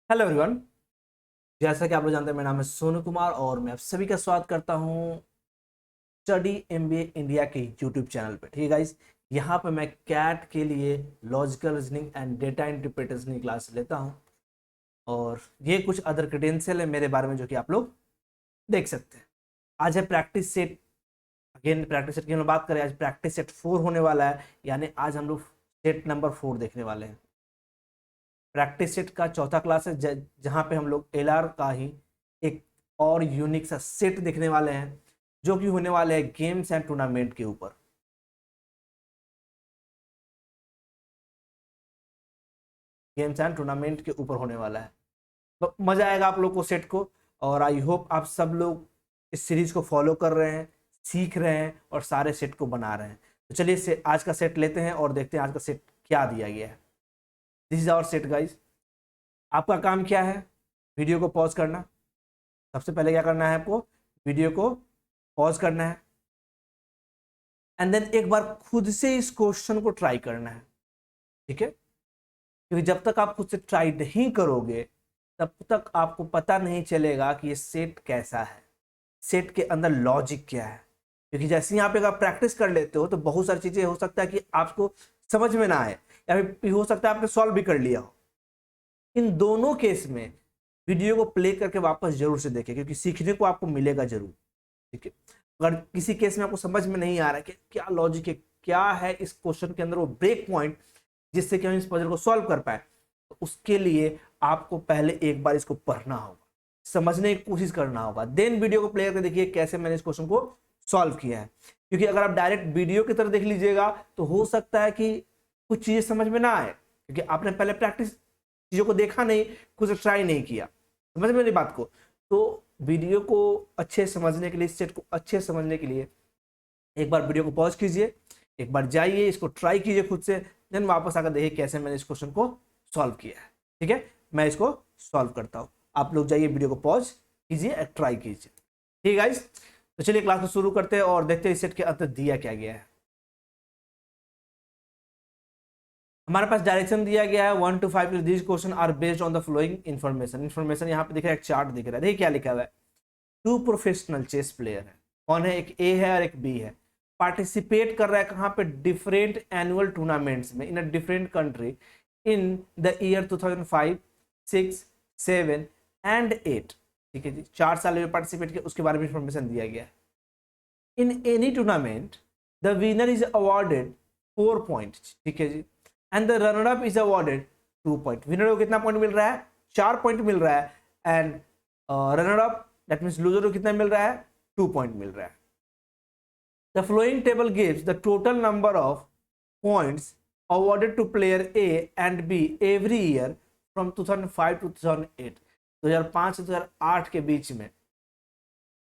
Hello everyone. जैसा कि आप लोग जानते हैं, मेरा नाम है सोनू कुमार और मैं आप सभी का स्वागत करता हूं स्टडी एमबीए इंडिया के यूट्यूब चैनल पे। ठीक है गाइस, यहाँ पे मैं कैट के लिए logical reasoning and data interpretation की क्लास लेता हूं और ये कुछ अदर क्रेडेंशियल है मेरे बारे में जो कि आप लोग देख सकते हैं। आज है practice set. Again practice set की हम लोग बात करें, आज प्रैक्टिस सेट 4 होने वाला है, यानी आज हम लोग सेट नंबर 4 देखने वाले हैं। प्रैक्टिस सेट का चौथा क्लास है जहां पे हम लोग एलआर का ही एक और यूनिक सा सेट देखने वाले हैं जो कि होने वाले हैं गेम्स एंड टूर्नामेंट के ऊपर। गेम्स एंड टूर्नामेंट के ऊपर होने वाला है, तो मजा आएगा आप लोग को सेट को। और आई होप आप सब लोग इस सीरीज को फॉलो कर रहे हैं, सीख रहे हैं और सारे सेट को बना रहे हैं। तो चलिए से आज का सेट लेते हैं और देखते हैं आज का सेट क्या दिया गया है। This is our set guys. आपका काम क्या है? वीडियो को पॉज करना। सबसे पहले क्या करना है आपको? वीडियो को पॉज करना है एंड देन एक बार खुद से इस क्वेश्चन को ट्राई करना है। ठीक है, क्योंकि जब तक आप खुद से ट्राई नहीं करोगे तब तक आपको पता नहीं चलेगा कि ये सेट कैसा है, सेट के अंदर लॉजिक क्या है। क्योंकि जैसे ही आप एक आप प्रैक्टिस कर लेते हो तो बहुत सारी चीजें हो सकता है कि आपको समझ में ना आए, या फिर हो सकता है आपने सॉल्व भी कर लिया हो। इन दोनों केस में वीडियो को प्ले करके वापस जरूर से देखें, क्योंकि सीखने को आपको मिलेगा जरूर। ठीक है, अगर किसी केस में आपको समझ में नहीं आ रहा है कि क्या लॉजिक है, क्या है इस क्वेश्चन के अंदर वो ब्रेक पॉइंट जिससे कि हम इस पजल को सॉल्व कर पाए, तो उसके लिए आपको पहले एक बार इसको पढ़ना होगा, समझने की कोशिश करना होगा, देन वीडियो को प्ले करके देखिए कैसे मैंने इस क्वेश्चन को सॉल्व किया है। क्योंकि अगर आप डायरेक्ट वीडियो की तरह देख लीजिएगा तो हो सकता है कि कुछ चीजें समझ में ना आए, क्योंकि आपने पहले प्रैक्टिस चीजों को देखा नहीं, खुद से ट्राई नहीं किया। समझ में मेरी बात को? तो वीडियो को अच्छे समझने के लिए, सेट को अच्छे समझने के लिए एक बार वीडियो को पॉज कीजिए, एक बार जाइए, इसको ट्राई कीजिए खुद से, देन वापस आकर देखिए कैसे मैंने इस क्वेश्चन को सॉल्व किया है। ठीक है, मैं इसको सॉल्व करता हूं, आप लोग जाइए वीडियो को पॉज कीजिए, ट्राई कीजिए। ठीक है गाइस, तो चलिए क्लास को शुरू करते हैं और देखते हैं इस सेट के अंदर दिया क्या गया है। हमारे पास डायरेक्शन दिया गया है 1 to 5। This question are based on the following information यहाँ पे दिख रहा है, एक चार्ट दिख रहा है, देखिए क्या लिखा हुआ है। 2 प्रोफेशनल चेस प्लेयर है। कौन है? एक ए है और एक बी है। पार्टिसिपेट कर रहा है कहाँ पे? डिफरेंट एनुअल टूर्नामेंट्स में in a different country in the year 2005, 6, 7 and 8। ठीक है जी, 4 साल में पार्टिसिपेट किया, उसके बारे में इंफॉर्मेशन दिया गया है। In any tournament the winner is awarded 4 point. ठीक है जी, and the runner up is awarded 2 point. Winner को कितना पॉइंट मिल रहा है? 4 पॉइंट मिल रहा है। And runner up that means loser को कितना मिल रहा है? 2 पॉइंट मिल रहा है। The following table gives the total number of points awarded to player A and B every year from 2005 to 2008। 2005 से 2008 के बीच में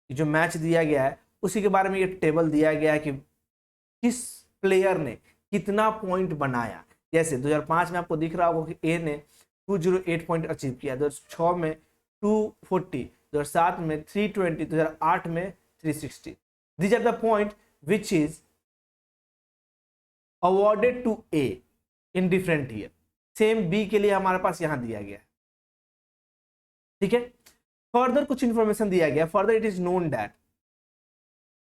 जो मैच दिया गया है उसी के बारे में ये टेबल दिया गया है कि किस प्लेयर ने कितना पॉइंट बनाया। जैसे 2005 में आपको दिख रहा होगा कि ए ने 208 पॉइंट अचीव किया, 2006 में 240, 2007 में 320, 2008 में 360। These are the point which is awarded to A in different year. Same B के लिए हमारे पास यहां दिया गया है। ठीक है, फर्दर कुछ इंफॉर्मेशन दिया गया। Further it is known that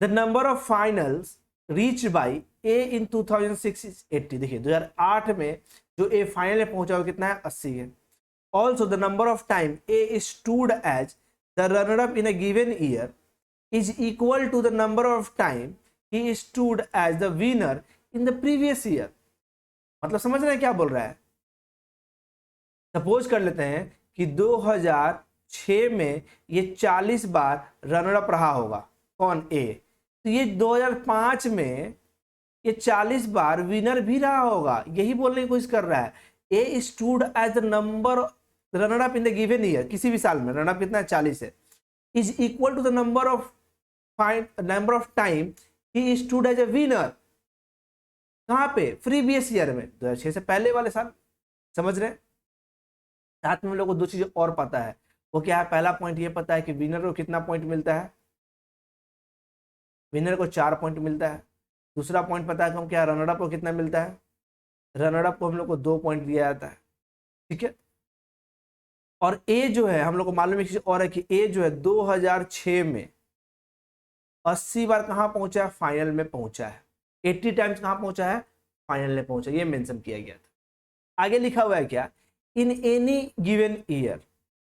the number of finals reach by A in 2006 is 80। देखिए 2008 में जो ए फाइनल में पहुंचा वो कितना है? 80 है। Also the number of time A stood as the runner up in a given year is equal to the number of time he stood as the winner in the previous year. मतलब समझ रहे हैं क्या बोल रहा है? Suppose कर लेते हैं कि 2006 में ये 40 बार रनर अप रहा होगा। कौन? ए। तो ये 2005 में ये 40 बार विनर भी रहा होगा, यही बोलने की कोशिश कर रहा है। A stood as the number runner up in the given year, किसी भी साल में रनर अप कितना है? 40 है। Is equal to the number of time he stood as a winner. कहां पे? प्रीवियस ईयर में, 2006 से पहले वाले साल। समझ रहे हैं? साथ में हम लोग को दो चीजें और पता है। वो क्या है? पहला पॉइंट ये पता है कि विनर को कितना पॉइंट मिलता है? विनर को 4 पॉइंट मिलता है। दूसरा पॉइंट पता है कि हम क्या? रनर अप को कितना मिलता है? रनर अप को हम लोग को 2 पॉइंट दिया जाता है। ठीक है, और ए जो है हम लोग को मालूम है कि और है कि ए जो है 2006 में 80 बार कहां पहुंचा है, फाइनल में पहुंचा है। 80 टाइम्स कहां पहुंचा है, फाइनल में पहुंचा, ये मेंशन किया गया था। आगे लिखा हुआ है क्या, in any given year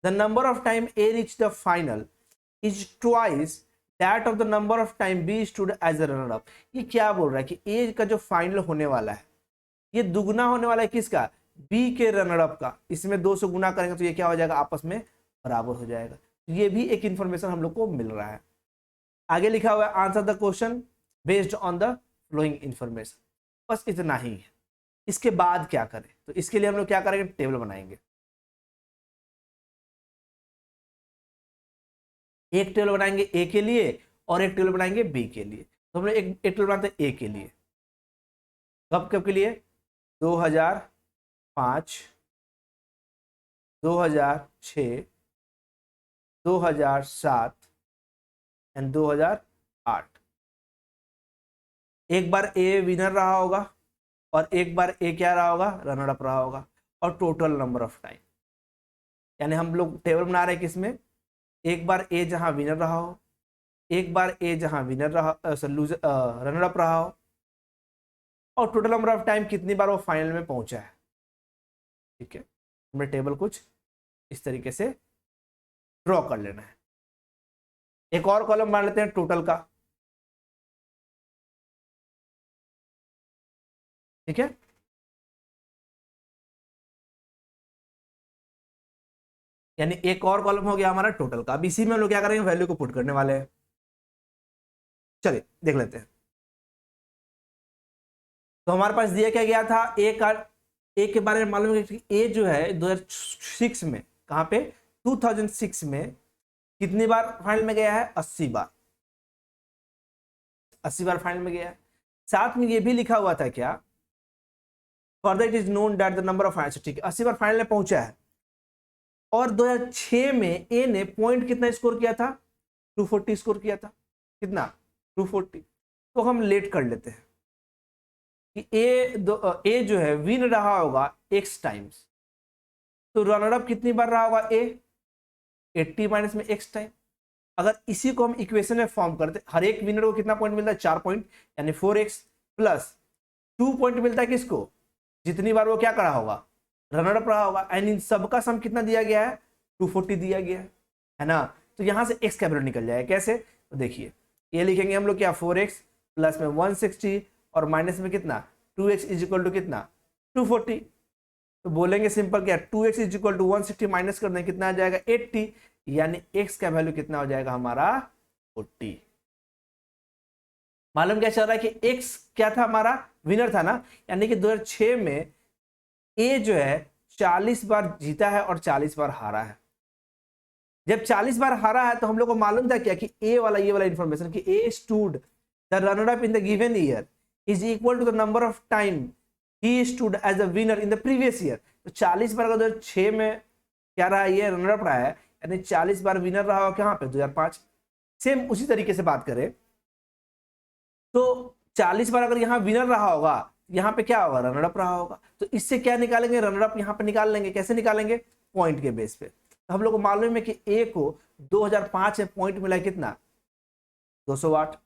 the number of time A reach the final is twice that of the number of time B stood as a runner up. ये क्या बोल रहा है कि ए का जो फाइनल होने वाला है ये दुगना होने वाला है किसका, बी के रनर अप का। इसमें 2 से गुना करेंगे तो ये क्या हो जाएगा, आपस में बराबर हो जाएगा। ये भी एक इंफॉर्मेशन हम लोग को मिल रहा है। आगे लिखा हुआ है answer the question based on the flowing information. बस इतना ही है। इसके बाद क्या करें, तो इसके लिए हम लोग क्या करेंगे, टेबल बनाएंगे। एक टेबल बनाएंगे ए के लिए और एक टेबल बनाएंगे बी के लिए। तो हम लोग एक टेबल बनाते हैं ए के लिए। कब कब के लिए, 2005, 2006, 2007 एंड 2008। एक बार ए विनर रहा होगा और एक बार ए क्या रहा होगा, रनर अप रहा होगा। और टोटल नंबर ऑफ टाइम, यानी हम लोग टेबल बना रहे हैं किसमें, एक बार ए जहां विनर रहा हो, एक बार ए जहां विनर रहा रनर अप रहा हो, और टोटल नंबर ऑफ टाइम कितनी बार वो फाइनल में पहुंचा है। ठीक है, हमें टेबल कुछ इस तरीके से ड्रॉ कर लेना है। एक और कॉलम मान लेते हैं टोटल का। ठीक है, यानी एक और कॉलम हो गया हमारा टोटल का। अब इसी में हम लोग क्या करेंगे, वैल्यू को पुट करने वाले हैं। चलिए देख लेते हैं। तो हमारे पास दिया क्या गया था, ए के बारे में मालूम है कि ए जो है 2006 में, कहां पे, 2006 में कितनी बार फाइनल में गया है, 80 बार। 80 बार फाइनल में गया है। साथ में ये भी लिखा हुआ था क्या, further it is known that the number of final, ठीक है 80 बार फाइनल में पहुंचा है। और 2006 में ए ने पॉइंट कितना स्कोर किया था, 240 स्कोर किया था। कितना, 240। तो हम लेट कर लेते हैं कि ए जो है विन रहा होगा x टाइम्स, तो रनर अप कितनी बार रहा होगा ए, 80 माइनस में x टाइम। अगर इसी को हम इक्वेशन में फॉर्म करते, हर एक विनर को कितना पॉइंट मिलता है, 4 पॉइंट, यानी 4x प्लस 2 पॉइंट मिलता है किसको, जितनी बार वो क्या करा होगा, रनर अप रहा होगा। एंड इन सबका सम कितना दिया गया है, 240 दिया गया है ना। तो यहां से x का वैल्यू निकल जाएगा कैसे, तो देखिए ये लिखेंगे हम लोग क्या, 4x प्लस में 160 और माइनस में कितना, 2x इज इक्वल टू कितना, 240। तो बोलेंगे सिंपल क्या, 2x is equal to 160 minus कर दें कितना आ जाएगा, 80, यानी x का वैल्यू कितना हो जाएगा हमारा, 40। मालूम क्या चल रहा है कि x क्या था, हमारा विनर था ना, यानी कि 2006 में ए जो है 40 बार जीता है और 40 बार हारा है। जब 40 बार हारा है तो हम लोग को मालूम था क्या कि ए वाला, ये वाला इंफॉर्मेशन कि A stood the runner up in the given year is equal to the number of time he stood as a winner in the previous year. तो 40 बार अगर 2006 में क्या रहा, ये रनर अप रहा है, यानी 40 बार विनर रहा होगा कहां पे, 2005। सेम उसी तरीके से बात करें तो 40 बार अगर यहाँ विनर रहा होगा, यहाँ पे क्या होगा, रनर अप रहा होगा। तो इससे क्या निकालेंगे, रनर अप यहाँ पे निकाल लेंगे। कैसे निकालेंगे, पॉइंट के बेस पे। तो हम लोग को मालूम है कि ए को 2005 में पॉइंट मिला कितना, 208।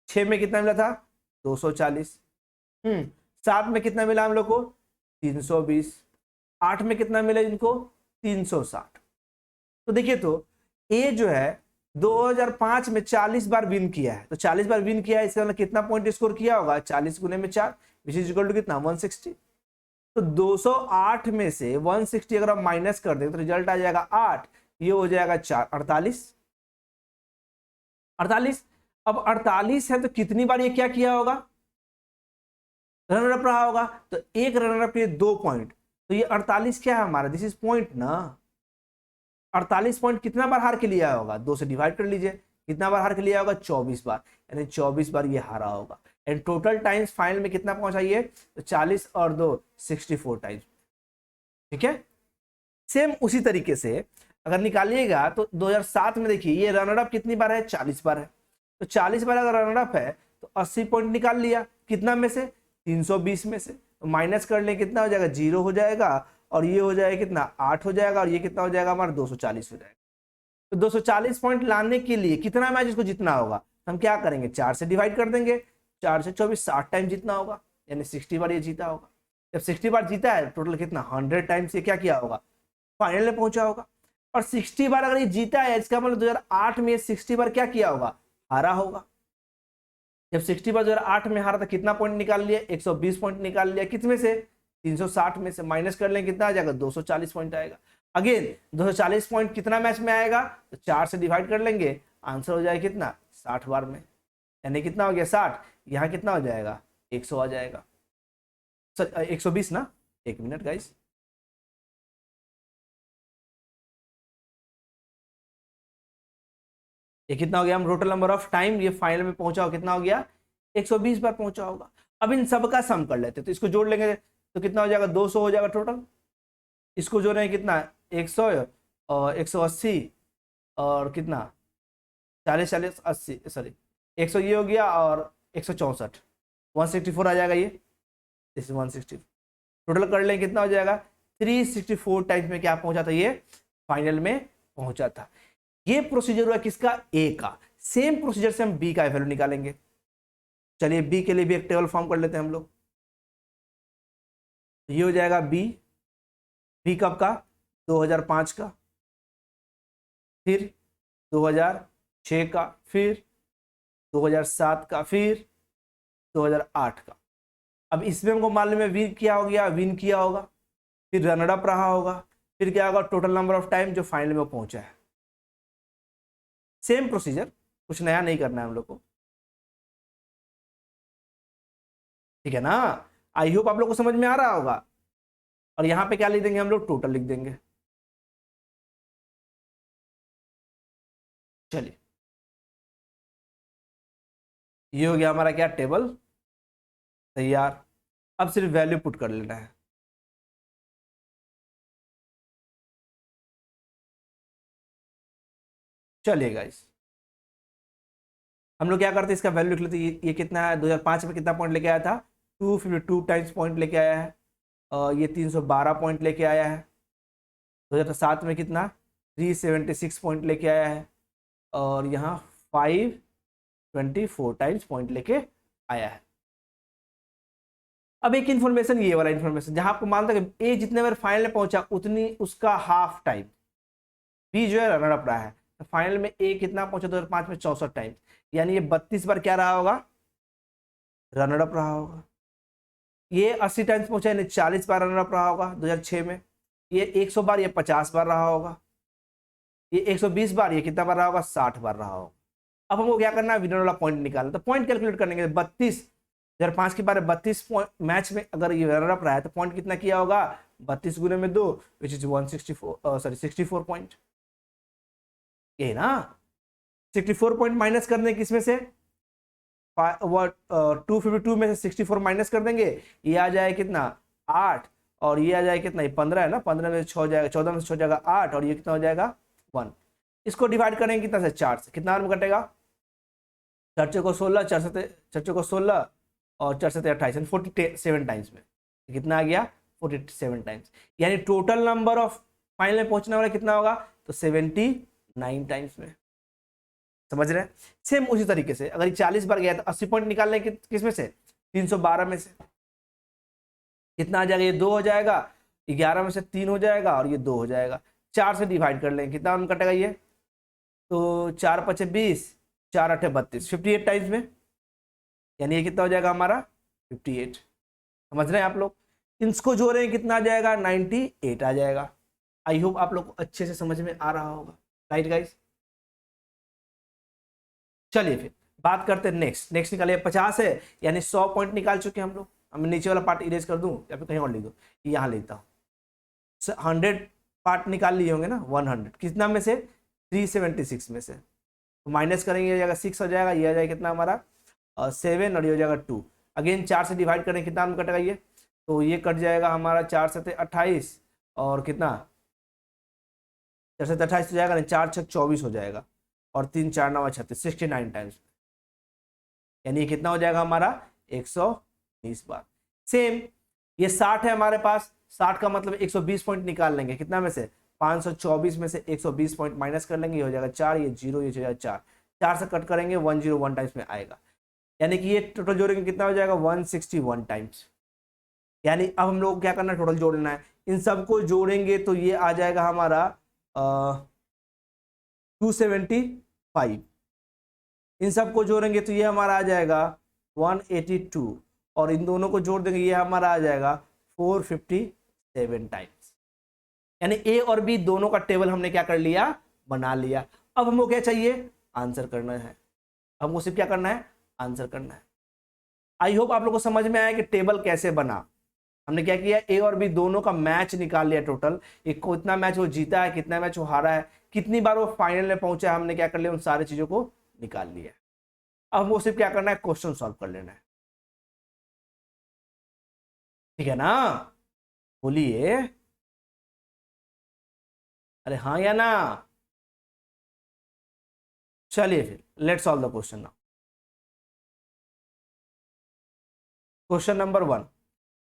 6 में कितना मिला था, 240। 7 में कितना मिला हम लोग को, 320। 8 में कितना मिला इनको, 360। तो देखिए तो ए जो है 2005 में 40 बार विन किया है, तो 40 बार विन किया है, इसका मतलब कितना पॉइंट स्कोर किया होगा, 40 गुने में 4 विच इज इक्वल टू कितना, 160। तो 208 में से 160 अगर हम माइनस कर दें तो रिजल्ट आ जाएगा 8, ये हो जाएगा 4, 48। 48। अब 48 है तो कितनी बार ये क्या किया होगा, रनर अप रहा होगा। तो एक रनर अप ये 2 पॉइंट, तो ये 48 क्या है हमारा, दिस इज पॉइंट ना। 48 पॉइंट कितना बार हार के लिया होगा, 2 से डिवाइड कर लीजिए, कितना बार हार के लिया होगा, 24 बार, यानी 24 बार ये हारा होगा। एंड टोटल टाइम्स फाइनल में कितना पहुंचा ये, तो 40 और 2 64 टाइम्स। ठीक है, सेम उसी तरीके से अगर निकालिएगा तो 2007 में देखिए ये रनर अप कितनी बार है, 40 बार है। तो 40 बार अगर रनर अप है तो 80 पॉइंट निकाल लिया, कितना में से, 320 में से। तो माइनस कर ले कितना हो जाएगा, 0 हो जाएगा। और ये हो जाएगा कितना 8 हो जाएगा, और ये कितना हो जाएगा हमारा 240 हो जाएगा। तो 240 पॉइंट लाने के लिए कितना मैच इसको जीतना होगा, तो हम क्या करेंगे 4 से डिवाइड कर देंगे, 4 से 24 60 टाइम जीतना होगा, यानी 60 बार ये जीता होगा। जब 60 बार जीता है टोटल कितना 100 टाइम्स ये क्या किया होगा, फाइनल में पहुंचा होगा। और 60 बार अगर ये जीता है इसका मतलब 2008 में 60 बार क्या किया होगा, हारा होगा। जब 60 बार 2008 में हारा था कितना पॉइंट निकाल लिया, 120 पॉइंट निकाल लिया, कितने से 360 में से माइनस कर लेंगे कितना आ जाएगा 240 पॉइंट आएगा। अगेन 240 पॉइंट कितना मैच में आएगा, तो 4 से डिवाइड कर लेंगे, आंसर हो जाएगा कितना 60 बार में, यानी कितना हो गया 60, यहाँ कितना हो जाएगा 100 आ जाएगा, 120 ना, एक मिनट गाइस, ये कितना हो गया, हम टोटल नंबर ऑफ टाइम ये फाइनल में पहुंचा हो कितना हो गया 120 बार पहुंचा होगा। अब इन सब का सम कर लेते, तो इसको जोड़ लेंगे तो कितना हो जाएगा 200 हो जाएगा टोटल, इसको जोड़ रहे हैं कितना 100 और 180 और कितना 40 40 80 सॉरी 100 ये हो गया और 164 164 आ जाएगा, ये इस 160 टोटल कर लें कितना हो जाएगा 364 टाइम्स में क्या पहुंचा था, ये फाइनल में पहुंचा था। ये प्रोसीजर हुआ किसका, ए का। सेम प्रोसीजर से हम बी का वैल्यू निकालेंगे। चलिए बी के लिए भी एक टेबल फॉर्म कर लेते हैं हम लोग। ये हो जाएगा बी, बी कब का 2005 का, फिर 2006 का, फिर 2007 का, फिर 2008 का। अब इसमें हमको मालूम है विन किया हो गया, विन किया होगा, फिर रनर अप रहा होगा, फिर क्या होगा टोटल नंबर ऑफ टाइम जो फाइनल में पहुंचा है। सेम प्रोसीजर, कुछ नया नहीं करना है हम लोग को, ठीक है ना। आई होप आप लोग को समझ में आ रहा होगा। और यहां पे क्या लिख देंगे हम लोग, टोटल लिख देंगे। चलिए ये हो गया हमारा क्या टेबल तैयार। अब सिर्फ वैल्यू पुट कर लेना है। चलिए गाइस हम लोग क्या करते हैं, इसका वैल्यू लिख लेते हैं। ये कितना है 2005 में कितना पॉइंट लेके आया था 252 टाइम्स पॉइंट लेके आया है, और ये 312 पॉइंट लेके आया है। 2007 में कितना 376 पॉइंट लेके आया है, और यहाँ 524 टाइम्स पॉइंट लेके आया है। अब एक इन्फॉर्मेशन, ये वाला इन्फॉर्मेशन जहां आपको मानता है कि ए जितने बार फाइनल में पहुंचा उतनी उसका हाफ टाइम, बी जो है रनर अप रहा है, तो फाइनल में ए कितना पहुंचा 2005 में 64 टाइम, यानी ये 32 बार क्या रहा होगा रनर अप रहा होगा। ये 80 टाइम्स पहुंचा यानी 40 बार रनर अप रहा होगा 2006 में। ये 100 बार, ये 50 बार रहा होगा। ये 120 बार, ये कितना बार रहा होगा 60 बार रहा होगा। अब हमको क्या करना है, विनर वाला पॉइंट निकालना। तो पॉइंट कैलकुलेट करने के 2005 के बारे 32 मैच में अगर ये रनर अप रहा है तो पॉइंट कितना किया होगा 32 गुने में 2 विच इज 164 सॉरी 64 पॉइंट। ये ना 64 पॉइंट माइनस करने किसमें से 252 में से 64 माइनस कर देंगे, ये आ जाए कितना 8, और ये आ जाए कितना, ये 15 है ना, 15 में से 6 जाएगा, 14 में से 6 जाएगा 8, और ये कितना हो जाएगा 1। इसको डिवाइड करेंगे कितना से 4 से, कितना में कटेगा 4 को 16, 4 को 16 और 4 से 28 47 टाइम्स में कितना आ गया 47 टाइम्स, यानी टोटल नंबर ऑफ फाइनल में पहुंचने वाला कितना होगा तो 79 टाइम्स में। समझ रहे हैं। सेम उसी तरीके से अगर 40 बार गया तो 80 पॉइंट निकालने किस में से 312 में से कितना आ जाएगा, ये 2 हो जाएगा, 11 में से 3 हो जाएगा और ये 2 हो जाएगा। 4 से डिवाइड कर लेंगे कितना हम कटेगा ये, तो 4 × 5 = 20, 4 × 8 = 32, 58 टाइम्स में, यानी ये कितना हो जाएगा हमारा 58। समझ रहे हैं आप लोग। इसको जोड़े हैं कितना आ जाएगा 98 आ जाएगा। आई होप आप लोग को अच्छे से समझ में आ रहा होगा। Right guys. चलिए फिर बात करते हैं नेक्स्ट निकालिए 50 है यानी 100 पॉइंट निकाल चुके हैं हम लोग। हम नीचे वाला पार्ट इरेज कर दूं या फिर कहीं और लिख दूं, यहाँ लिखता हूँ 100 पार्ट निकाल लिए होंगे ना 100 कितना में से 376 में से, तो माइनस करेंगे ये जाएगा 6 हो जाएगा, ये आ जाएगा कितना हमारा 7 और ये हो जाएगा 2। अगेन 4 से डिवाइड करें कितना में कटेगा ये, तो ये कट जाएगा हमारा 4 से 28 और कितना 4 से 28 हो जाएगा नहीं 4 × 6 = 24 हो जाएगा और 3 × 4 = 9 = 36 69 टाइम्स, यानी ये कितना हो जाएगा हमारा 120 बार। सेम ये 60 है हमारे पास 60 का मतलब 120 पॉइंट निकाल लेंगे, कितना में से 524 में से 120 पॉइंट माइनस कर लेंगे, ये हो जाएगा 4, ये 0, ये हो जाएगा 4, 4 से कट करेंगे 101 टाइम्स में आएगा, यानी कि ये टोटल जोड़ेंगे कितना हो जाएगा 161 टाइम्स। यानी अब हम लोग क्या करना है, टोटल जोड़ना है, इन सबको जोड़ेंगे तो ये आ जाएगा हमारा 275, इन सबको जोड़ेंगे तो ये हमारा आ जाएगा 182, और इन दोनों को जोड़ देंगे ये हमारा आ जाएगा 457 टाइम्स। यानी ए और बी दोनों का टेबल हमने क्या कर लिया, बना लिया। अब हमको क्या चाहिए, आंसर करना है, हमको सिर्फ क्या करना है, आंसर करना है। आई होप आप लोग को समझ में आया कि टेबल कैसे बना। हमने क्या किया, ए और बी दोनों का मैच निकाल लिया, टोटल एक को इतना मैच वो जीता है, कितना मैच वो हारा है, कितनी बार वो फाइनल में पहुंचा है, हमने क्या कर लिया, उन सारी चीजों को निकाल लिया। अब हमको सिर्फ क्या करना है, क्वेश्चन सॉल्व कर लेना है, ठीक है ना, बोलिए अरे हाँ या ना। चलिए फिर let's solve the question now. Question number 1,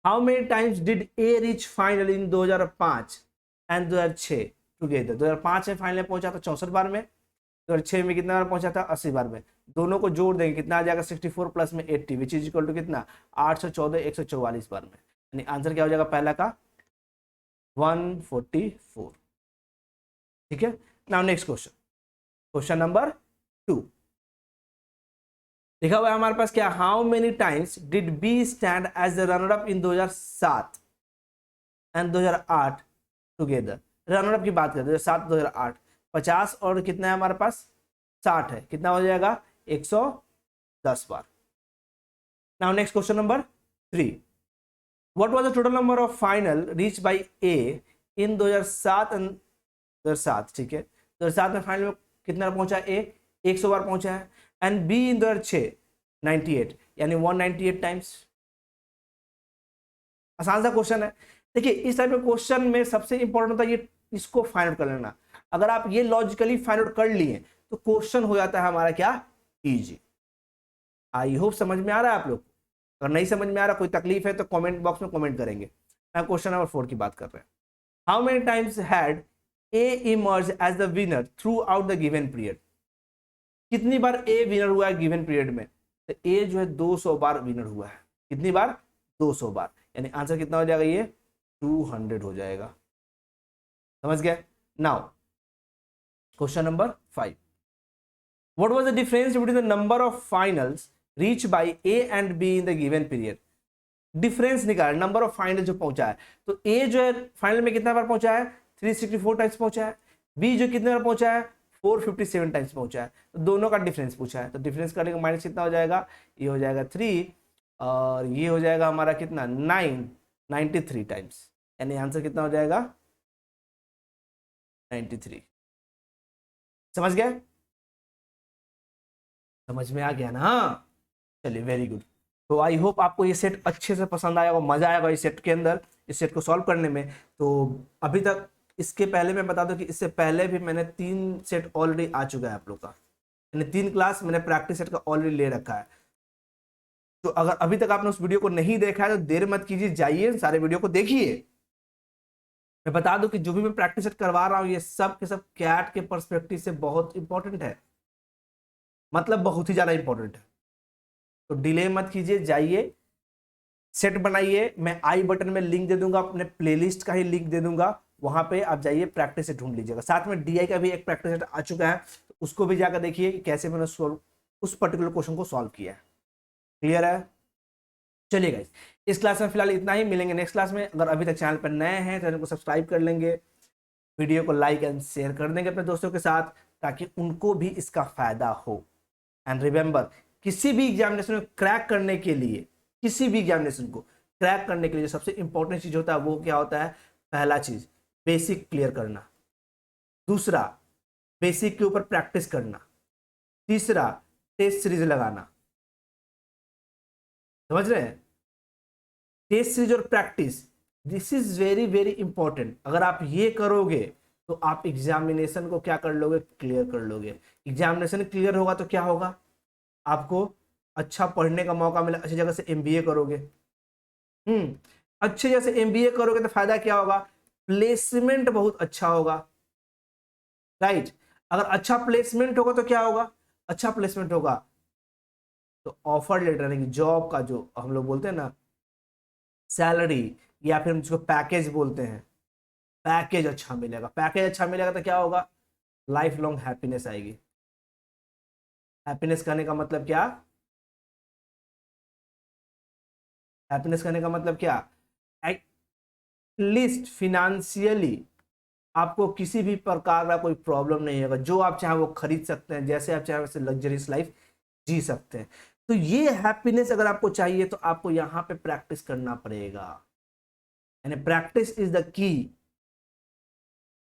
how many times did a reach final in 2005 and 2006 together. 2005 में फाइनल पहुंचा था 64 बार में, 2006 में कितना बार पहुंचा था, 80 बार में। दोनों को जोड़ देंगे कितना आ जाएगा, 64 प्लस में 80 विच इज इक्वल टू कितना, 814, 144 बार में। यानी आंसर क्या हो जाएगा पहला का 144, ठीक है। Now next question, question number 2, लिखा हुआ है हमारे पास क्या, how many times did B stand as the runner up in 2007 and 2008 together. Runner up की बात करते हैं 2007 2008, 50 और कितना है हमारे पास 60 है, कितना हो जाएगा 110 बार। Now next question number 3, what was the total number of final reach by A in 2007 and 2007, ठीक है। 2007 में फाइनल में कितना पहुंचा ए, 100 बार पहुंचा है, एंड बी इन 2006 98, यानी 198 टाइम्स। आसान सा क्वेश्चन है। देखिए इस टाइप के क्वेश्चन में सबसे इंपॉर्टेंट होता है ये इसको फाइंड आउट कर लेना। अगर आप ये लॉजिकली फाइंड आउट कर लिए तो क्वेश्चन हो जाता है हमारा क्या, इजी। आई होप समझ में आ रहा है आप लोग। अगर नहीं समझ में आ रहा, कोई तकलीफ है तो कमेंट बॉक्स में कमेंट करेंगे। मैं क्वेश्चन नंबर 4 की बात कर रहे हैं, how many times had A emerged as the winner throughout the given period. कितनी बार ए विनर हुआ है गिवन पीरियड में, तो ए जो है 200 बार विनर हुआ है। कितनी बार, 200 बार, यानी आंसर कितना हो जाएगा, ये 200 हो जाएगा। समझ गए। Now question number 5, what was the difference between the number of finals reach by A and be in the given period. Difference निकाल, नंबर ऑफ फाइनल जो पहुंचा है, तो ए जो है फाइनल में कितना बार पहुंचा है, 364 टाइम्स पहुंचा है। बी जो कितने बार पहुंचा है, 457 टाइम्स पहुंचा है। तो दोनों का डिफरेंस पूछा है, तो डिफरेंस करने का माइनस कितना हो जाएगा, ये हो जाएगा 3 और ये हो जाएगा हमारा कितना 93 टाइम्स, यानी आंसर कितना हो जाएगा 93। समझ गए, समझ में आ गया ना। चलिए वेरी गुड। तो आई होप आपको ये सेट अच्छे से पसंद आया होगा, मजा आएगा इस सेट के अंदर, इस सेट को सॉल्व करने में। तो अभी तक इसके पहले मैं बता दूं कि इससे पहले भी मैंने 3 सेट ऑलरेडी आ चुका है आप लोग का, यानी 3 क्लास मैंने प्रैक्टिस सेट का ऑलरेडी ले रखा है। तो अगर अभी तक आपने उस वीडियो को नहीं देखा है तो देर मत कीजिए, जाइए सारे वीडियो को देखिए। मैं बता दूं कि जो भी मैं प्रैक्टिस सेट करवा रहा हूं ये सब के सब कैट के पर्सपेक्टिव से बहुत इंपॉर्टेंट है, मतलब बहुत ही ज्यादा इंपॉर्टेंट है। तो डिले मत कीजिए, जाइए सेट बनाइए। मैं आई बटन में लिंक दे दूंगा, अपने प्लेलिस्ट का ही लिंक दे दूंगा, वहां पे आप जाइए प्रैक्टिस सेट ढूंढ लीजिएगा। साथ में डीआई का भी एक प्रैक्टिस सेट आ चुका है, तो उसको भी जाकर देखिए कि कैसे मैंने उस पर्टिकुलर क्वेश्चन को सॉल्व किया है। क्लियर है। चलिए गाइस, इस क्लास में फिलहाल इतना ही, मिलेंगे नेक्स्ट क्लास में। अगर अभी तक चैनल पर नए हैं चैनल को सब्सक्राइब कर लेंगे, वीडियो को लाइक एंड शेयर कर देंगे अपने दोस्तों के साथ, ताकि उनको भी इसका फायदा हो। एंड रिमेंबर, किसी भी एग्जामिनेशन में क्रैक करने के लिए, किसी भी एग्जामिनेशन को क्रैक करने के लिए सबसे इंपॉर्टेंट चीज होता है वो क्या होता है, पहला चीज बेसिक क्लियर करना, दूसरा बेसिक के ऊपर प्रैक्टिस करना, तीसरा टेस्ट सीरीज लगाना। समझ रहे हैं, टेस्ट सीरीज और practice, this is very very important. अगर आप ये करोगे तो आप एग्जामिनेशन को क्या कर लोगे, क्लियर कर लोगे। एग्जामिनेशन क्लियर होगा तो क्या होगा, आपको अच्छा पढ़ने का मौका मिला, अच्छी जगह से एमबीए करोगे। अच्छे जैसे एमबीए करोगे तो फायदा क्या होगा, प्लेसमेंट बहुत अच्छा होगा, राइट। अगर अच्छा प्लेसमेंट होगा तो क्या होगा, अच्छा प्लेसमेंट होगा तो ऑफर लेटर यानी कि जॉब का जो हम लोग बोलते हैं ना सैलरी, या फिर हम जिसको पैकेज बोलते हैं, पैकेज अच्छा मिलेगा, पैकेज अच्छा मिलेगा तो क्या होगा, लाइफ लॉन्ग हैप्पीनेस आएगी। हैप्पीनेस करने का मतलब क्या, हैप्पीनेस करने का मतलब क्या, एटलीस्ट फिनेंशियली आपको किसी भी प्रकार का कोई प्रॉब्लम नहीं होगा, जो आप चाहें वो खरीद सकते हैं, जैसे आप चाहें वैसे लग्जरियस लाइफ जी सकते हैं। तो ये हैप्पीनेस अगर आपको चाहिए तो आपको यहां पे प्रैक्टिस करना पड़ेगा, यानी practice is the key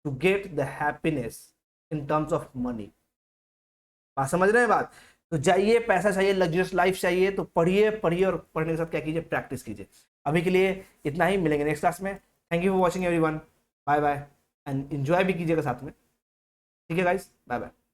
to get the happiness in terms of money. बात समझ रहे हैं बात। तो जाइए, पैसा चाहिए, लग्जरियस लाइफ चाहिए तो पढ़िए पढ़िए, और पढ़ने के साथ क्या कीजिए, प्रैक्टिस कीजिए। अभी के लिए इतना ही, मिलेंगे नेक्स्ट क्लास में। Thank you for watching everyone, bye bye, and enjoy भी कीजिएगा साथ में। ठीक है गाइस, बाय बाय।